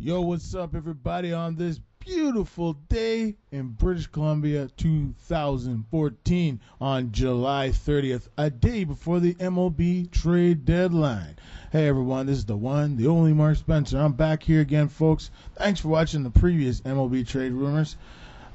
Yo, what's up, everybody, on this beautiful day in British Columbia 2014 on July 30th, a day before the MLB trade deadline. Hey, everyone, this is the one, the only Mark Spencer. I'm back here again, folks. Thanks for watching the previous MLB trade rumors.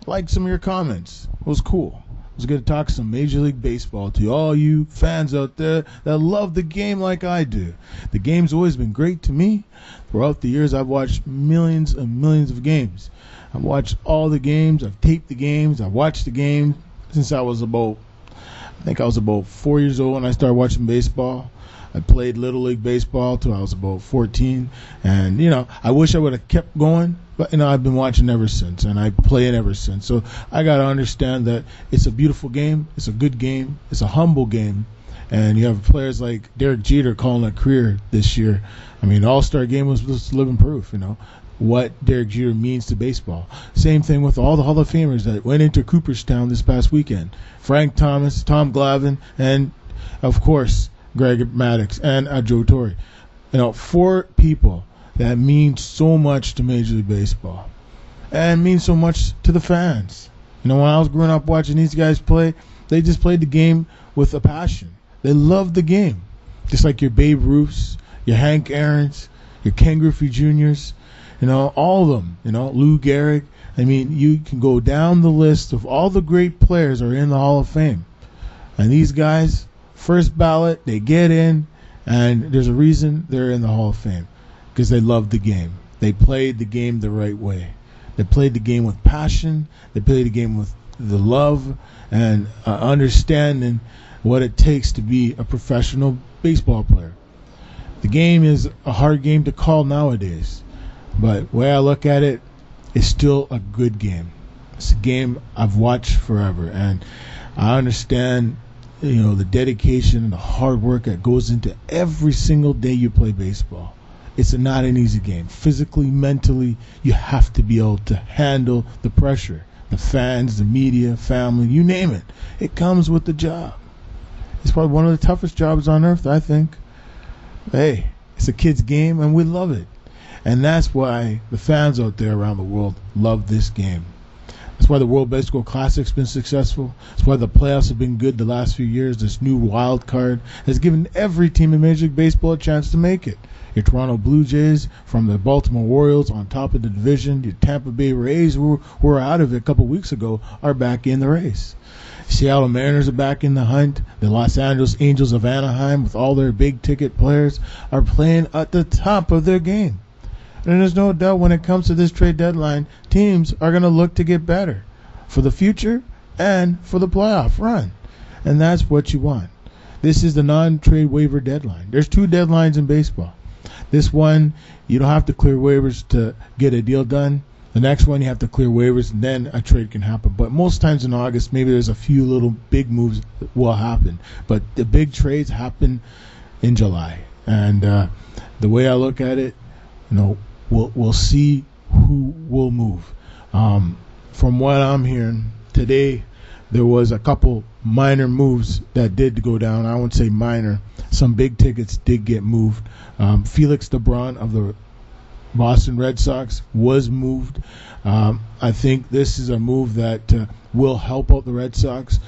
I liked some of your comments. It was cool. I was going to talk some Major League Baseball to all you fans out there that love the game like I do. The game's always been great to me. Throughout the years, I've watched millions and millions of games. I've watched all the games. I've taped the games. I've watched the game since I was about 4 years old when I started watching baseball. I played Little League Baseball till I was about 14. And, I wish I would have kept going. But, I've been watching ever since, and I play it ever since. So I got to understand that it's a beautiful game. It's a good game. It's a humble game. And you have players like Derek Jeter calling a career this year. The All-Star game was just living proof, what Derek Jeter means to baseball. Same thing with all the Hall of Famers that went into Cooperstown this past weekend. Frank Thomas, Tom Glavine, and, of course, Greg Maddux and Joe Torre. 4 people that means so much to Major League Baseball and means so much to the fans. When I was growing up watching these guys play, they just played the game with a passion. They loved the game. Just like your Babe Ruths, your Hank Aaron's, your Ken Griffey Jr.'s, all of them, Lou Gehrig. You can go down the list of all the great players are in the Hall of Fame. And these guys, first ballot, they get in, and there's a reason they're in the Hall of Fame. Because they loved the game. They played the game the right way. They played the game with passion. They played the game with the love and understanding what it takes to be a professional baseball player. The game is a hard game to call nowadays. But the way I look at it, it's still a good game. It's a game I've watched forever. And I understand, the dedication and the hard work that goes into every single day you play baseball. It's not an easy game. Physically, mentally, you have to be able to handle the pressure. The fans, the media, family, you name it. It comes with the job. It's probably one of the toughest jobs on earth, I think. Hey, it's a kid's game, and we love it. And that's why the fans out there around the world love this game. That's why the World Baseball Classic's been successful. That's why the playoffs have been good the last few years. This new wild card has given every team in Major League Baseball a chance to make it. Your Toronto Blue Jays from the Baltimore Orioles on top of the division. Your Tampa Bay Rays, who were out of it a couple weeks ago, are back in the race. Seattle Mariners are back in the hunt. The Los Angeles Angels of Anaheim, with all their big-ticket players, are playing at the top of their game. And there's no doubt when it comes to this trade deadline, teams are going to look to get better for the future and for the playoff run. And that's what you want. This is the non-trade waiver deadline. There's 2 deadlines in baseball. This one, you don't have to clear waivers to get a deal done. The next one, you have to clear waivers, and then a trade can happen. But most times in August, maybe there's a few little big moves that will happen. But the big trades happen in July. And the way I look at it, we'll see who will move. From what I'm hearing today, there was a couple minor moves that did go down. I wouldn't say minor. Some big tickets did get moved. Felix DeBron of the Boston Red Sox was moved. I think this is a move that will help out the Red Sox.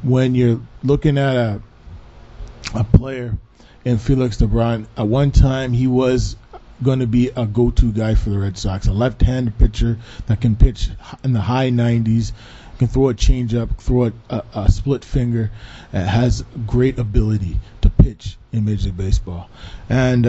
When you're looking at a player in Felix DeBron, at one time he was going to be a go-to guy for the Red Sox, a left-handed pitcher that can pitch in the high 90s, can throw a changeup, throw a split finger, has great ability to pitch in Major League Baseball. And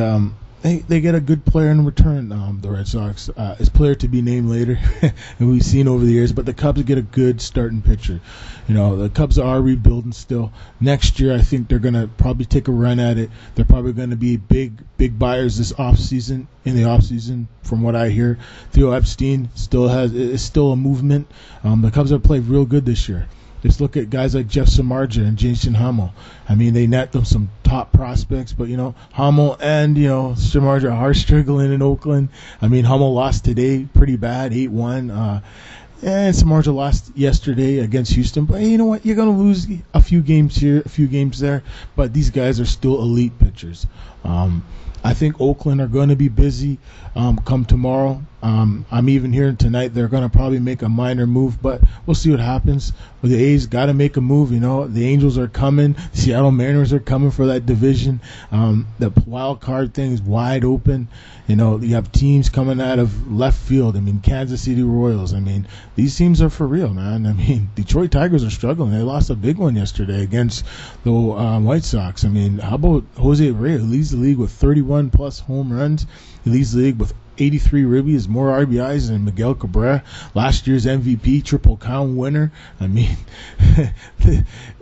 they get a good player in return, the Red Sox. It's player to be named later, and we've seen over the years. But the Cubs get a good starting pitcher. The Cubs are rebuilding still. Next year, I think they're going to probably take a run at it. They're probably going to be big buyers this offseason. In the offseason, from what I hear, Theo Epstein is still a movement. The Cubs have played real good this year. Just look at guys like Jeff Samardzija and Jason Hummel. They net them some top prospects, but, Hummel and, Samardzija are struggling in Oakland. Hummel lost today pretty bad, 8-1. And Samardzija lost yesterday against Houston, but hey, you know what? You're going to lose a few games here, a few games there, but these guys are still elite pitchers. I think Oakland are going to be busy come tomorrow. I'm even hearing tonight they're going to probably make a minor move, but we'll see what happens. But the A's got to make a move. You know, the Angels are coming. The Seattle Mariners are coming for that division. The wild card thing is wide open. You know, you have teams coming out of left field. I mean, Kansas City Royals. I mean, these teams are for real, man. I mean, Detroit Tigers are struggling. They lost a big one yesterday against the White Sox. I mean, how about Jose Abreu, who leads the league with 31-plus home runs? He leads the league with 83 ribbies, more RBIs than Miguel Cabrera, last year's MVP, Triple Crown winner. I mean,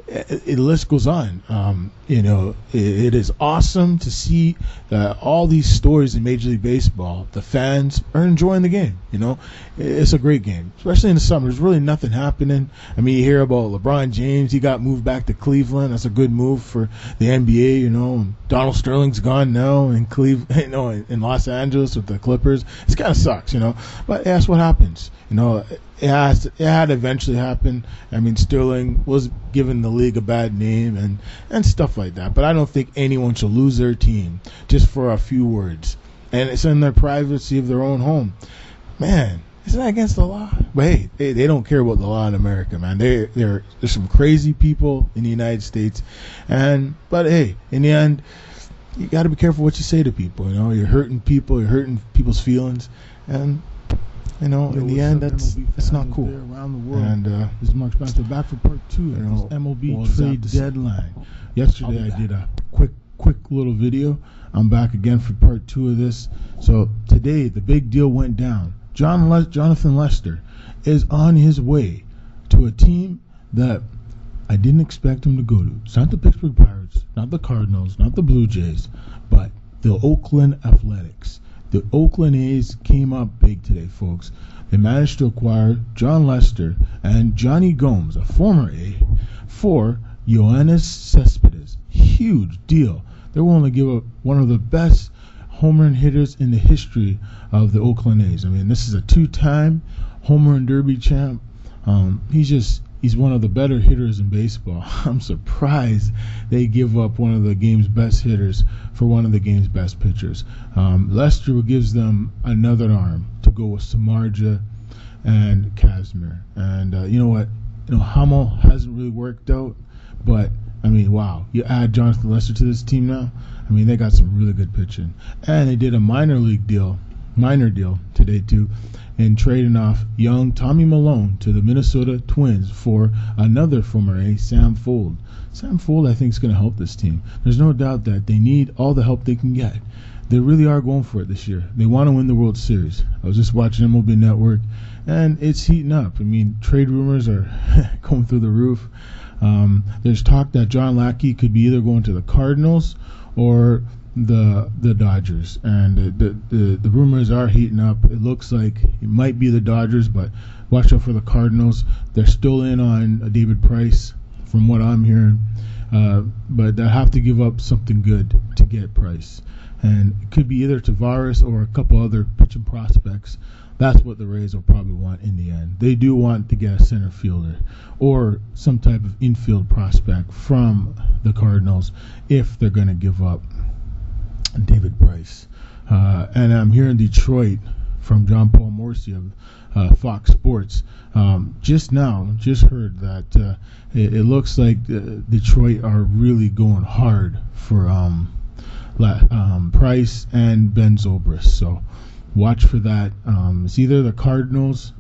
the list goes on. You know, it is awesome to see all these stories in Major League Baseball. The fans are enjoying the game. You know, it's a great game, especially in the summer. There's really nothing happening. I mean, you hear about LeBron James. He got moved back to Cleveland. That's a good move for the NBA. You know, and Donald Sterling's gone now in Cleveland. You know, in Los Angeles with the Clippers. It kind of sucks. You know, but that's what happens. You know, it had to eventually happen. I mean, Sterling was giving the league a bad name and stuff like that. But I don't think anyone should lose their team just for a few words. And it's in their privacy of their own home. Man, isn't that against the law? But hey, they don't care about the law in America, man. There's some crazy people in the United States. But hey, in the end, you got to be careful what you say to people. You know, you're hurting people. You're hurting people's feelings. And you know, in the end, that's not cool. Around the world. And this is Mark Spencer back for part 2 of this MLB trade deadline. Yesterday I did a quick little video. I'm back again for part 2 of this. So today the big deal went down. Jonathan Lester is on his way to a team that I didn't expect him to go to. It's not the Pittsburgh Pirates, not the Cardinals, not the Blue Jays, but the Oakland Athletics. The Oakland A's came up big today, folks. They managed to acquire John Lester and Johnny Gomes, a former A, for Yoenis Cespedes. Huge deal. They're willing to give up one of the best home run hitters in the history of the Oakland A's. I mean, this is a 2-time home run derby champ. He's one of the better hitters in baseball. I'm surprised they give up one of the game's best hitters for one of the game's best pitchers. Lester gives them another arm to go with Samardzija and Kazmir. And you know what? You know, Hummel hasn't really worked out, but I mean, wow. You add Jonathan Lester to this team now, I mean, they got some really good pitching. And they did a minor deal today too, in trading off young Tommy Malone to the Minnesota Twins for another former A, Sam Fuld. Sam Fuld, I think, is going to help this team. There's no doubt that they need all the help they can get. They really are going for it this year. They want to win the World Series. I was just watching MLB Network, and it's heating up. I mean, trade rumors are going through the roof. There's talk that John Lackey could be either going to the Cardinals or the Dodgers, and the rumors are heating up. It looks like it might be the Dodgers, but watch out for the Cardinals. They're still in on David Price, from what I'm hearing, but they'll have to give up something good to get Price, and it could be either Tavares or a couple other pitching prospects. That's what the Rays will probably want in the end. They do want to get a center fielder or some type of infield prospect from the Cardinals if they're going to give up David Price. And I'm here in Detroit from John Paul Morrissey of Fox Sports. Just heard that it looks like Detroit are really going hard for Price and Ben Zobrist. So watch for that. It's either the Cardinals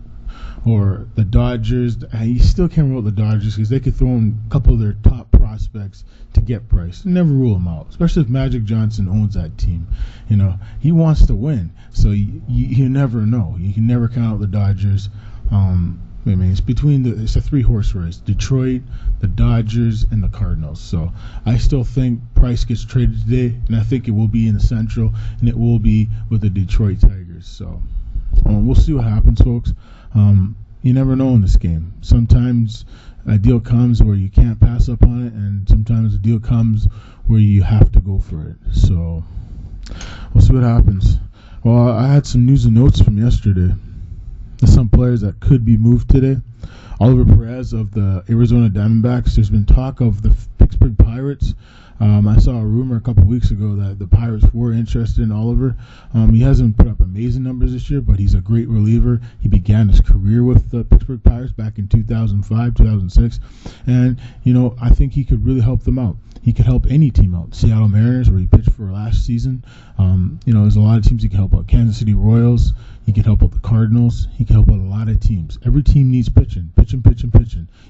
or the Dodgers. You still can't rule out the Dodgers because they could throw in a couple of their top prospects to get Price. Never rule them out, especially if Magic Johnson owns that team. You know, he wants to win, so you never know. You can never count out the Dodgers. I mean, it's a 3-horse race: Detroit, the Dodgers, and the Cardinals. So I still think Price gets traded today, and I think it will be in the Central, and it will be with the Detroit Tigers. So we'll see what happens, folks. You never know in this game. Sometimes a deal comes where you can't pass up on it, and sometimes a deal comes where you have to go for it. So we'll see what happens. Well, I had some news and notes from yesterday. some players that could be moved today. Oliver Perez of the Arizona Diamondbacks. There's been talk of the Pittsburgh Pirates. I saw a rumor a couple weeks ago that the Pirates were interested in Oliver. He hasn't put up amazing numbers this year, but he's a great reliever. He began his career with the Pittsburgh Pirates back in 2005, 2006. And, I think he could really help them out. He could help any team out. Seattle Mariners, where he pitched for last season. There's a lot of teams he can help out. Kansas City Royals. He could help out the Cardinals. He can help out a lot of teams. Every team needs pitching. Pitching.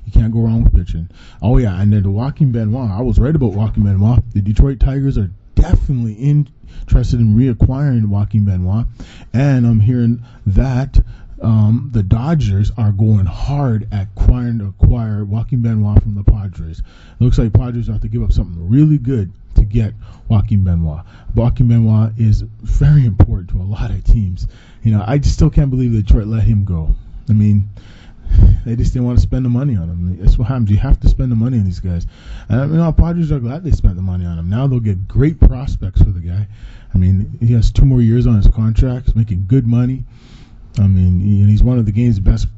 You can't go wrong with pitching. Oh, yeah, and then the Joaquin Benoit. I was right about Joaquin Benoit. The Detroit Tigers are definitely interested in reacquiring Joaquin Benoit. And I'm hearing that the Dodgers are going hard at trying to acquire Joaquin Benoit from the Padres. It looks like Padres have to give up something really good to get Joaquin Benoit. Joaquin Benoit is very important to a lot of teams. I just still can't believe Detroit let him go. I mean, they just didn't want to spend the money on him. That's what happens. You have to spend the money on these guys. And Padres are glad they spent the money on him. Now they'll get great prospects for the guy. I mean, he has 2 more years on his contract. He's making good money. I mean, he's one of the game's best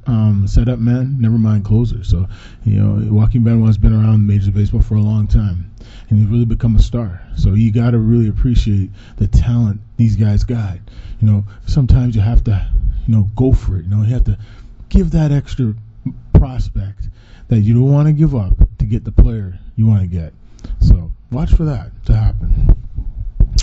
setup men, never mind closers. So, Joaquin Benoit's been around Major League Baseball for a long time, and he's really become a star. So you got to really appreciate the talent these guys got. Sometimes you have to, go for it. You have to give that extra prospect that you don't want to give up to get the player you want to get. So watch for that to happen.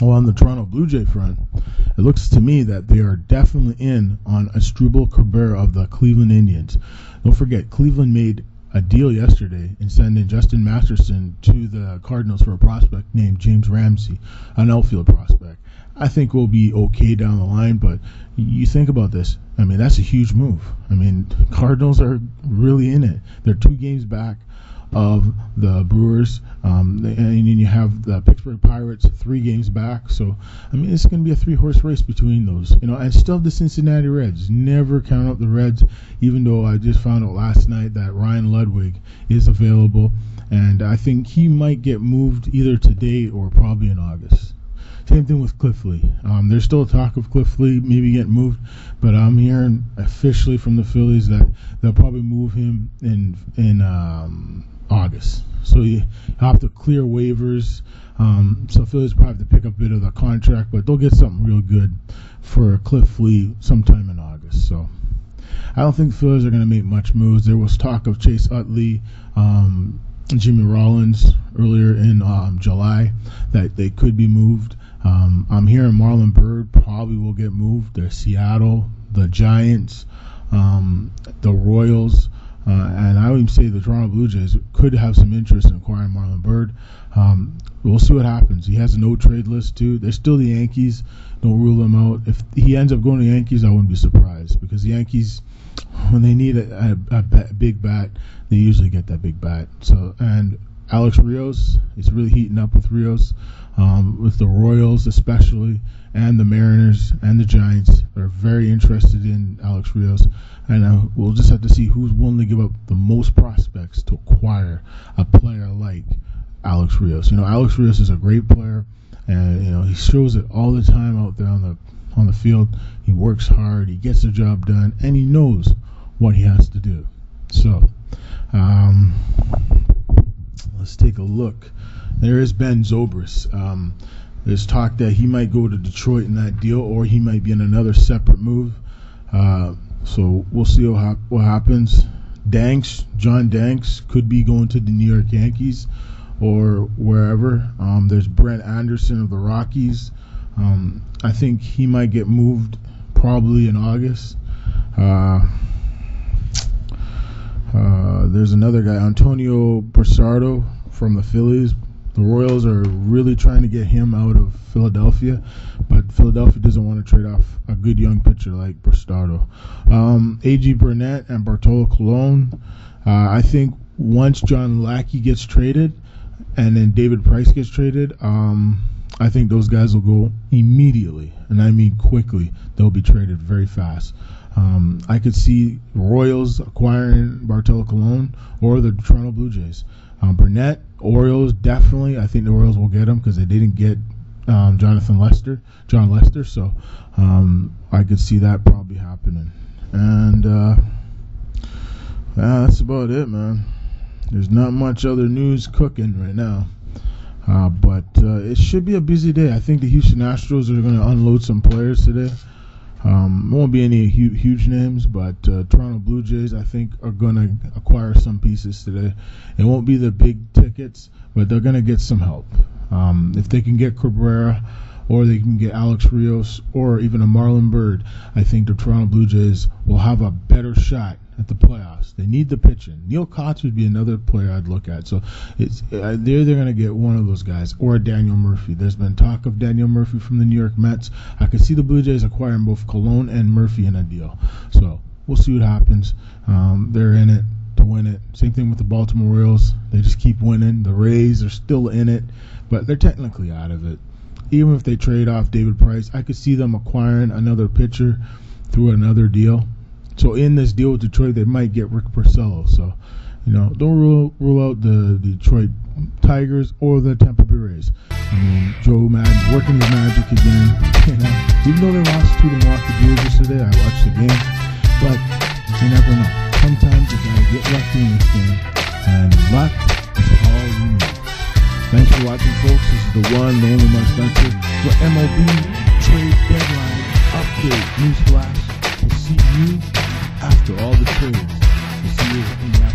Well, on the Toronto Blue Jay front, it looks to me that they are definitely in on Asdrubal Cabrera of the Cleveland Indians. Don't forget, Cleveland made a deal yesterday in sending Justin Masterson to the Cardinals for a prospect named James Ramsey, an outfield prospect. I think we'll be okay down the line, but you think about this. I mean, that's a huge move. I mean, Cardinals are really in it. They're 2 games back of the Brewers, and then you have the Pittsburgh Pirates 3 games back. So, I mean, it's going to be a 3-horse race between those. And still the Cincinnati Reds. Never count out the Reds, even though I just found out last night that Ryan Ludwig is available, and I think he might get moved either today or probably in August. Same thing with Cliff Lee. There's still talk of Cliff Lee maybe getting moved, but I'm hearing officially from the Phillies that they'll probably move him in August. So you have to clear waivers. So Phillies probably have to pick up a bit of the contract, but they'll get something real good for Cliff Lee sometime in August. So I don't think the Phillies are going to make much moves. There was talk of Chase Utley, Jimmy Rollins earlier in July that they could be moved. I'm hearing Marlon Byrd probably will get moved. There's Seattle, the Giants, the Royals, and I would even say the Toronto Blue Jays could have some interest in acquiring Marlon Byrd. We'll see what happens. He has a no-trade list, too. There's still the Yankees. Don't rule them out. If he ends up going to the Yankees, I wouldn't be surprised, because the Yankees, when they need a big bat, they usually get that big bat. So, and Alex Rios is really heating up with Rios, with the Royals especially, and the Mariners and the Giants are very interested in Alex Rios. And we'll just have to see who's willing to give up the most prospects to acquire a player like Alex Rios. Alex Rios is a great player, and he shows it all the time out there on the field. He works hard, he gets the job done, and he knows what he has to do. So, let's take a look. There is Ben Zobrist. There's talk that he might go to Detroit in that deal, or he might be in another separate move. So we'll see what happens. John Danks could be going to the New York Yankees or wherever. There's Brent Anderson of the Rockies. I think he might get moved probably in August. There's another guy, Antonio Brisardo from the Phillies. The Royals are really trying to get him out of Philadelphia, but Philadelphia doesn't want to trade off a good young pitcher like Brisardo. A.G. Burnett and Bartolo Colon. I think once John Lackey gets traded and then David Price gets traded, I think those guys will go immediately, and I mean quickly. They'll be traded very fast. I could see Royals acquiring Bartolo Colon or the Toronto Blue Jays. Burnett, Orioles, definitely. I think the Orioles will get him because they didn't get John Lester. So I could see that probably happening. And that's about it, man. There's not much other news cooking right now. But it should be a busy day. I think the Houston Astros are going to unload some players today. Won't be any huge names, but Toronto Blue Jays, I think, are going to acquire some pieces today. It won't be the big tickets, but they're going to get some help. If they can get Cabrera, or they can get Alex Rios, or even a Marlon Byrd, I think the Toronto Blue Jays will have a better shot at the playoffs. They need the pitching. Neil Kotz would be another player I'd look at. So they're going to get one of those guys, or Daniel Murphy. There's been talk of Daniel Murphy from the New York Mets. I could see the Blue Jays acquiring both Colon and Murphy in a deal. So we'll see what happens. They're in it to win it. Same thing with the Baltimore Orioles. They just keep winning. The Rays are still in it, but they're technically out of it. Even if they trade off David Price, I could see them acquiring another pitcher through another deal. So in this deal with Detroit, they might get Rick Porcello. So, don't rule out the Detroit Tigers or the Tampa Bay Rays. Joe Madden working his magic again. Even though they lost to the Milwaukee Brewers yesterday, I watched the game. But you never know. Sometimes you gotta get lucky in this game, and luck is all you need. Thanks for watching, folks. This is the one, the only Mark Spencer for MLB Trade Deadline Update Newsflash. We'll see you after all the trades. We'll see you in the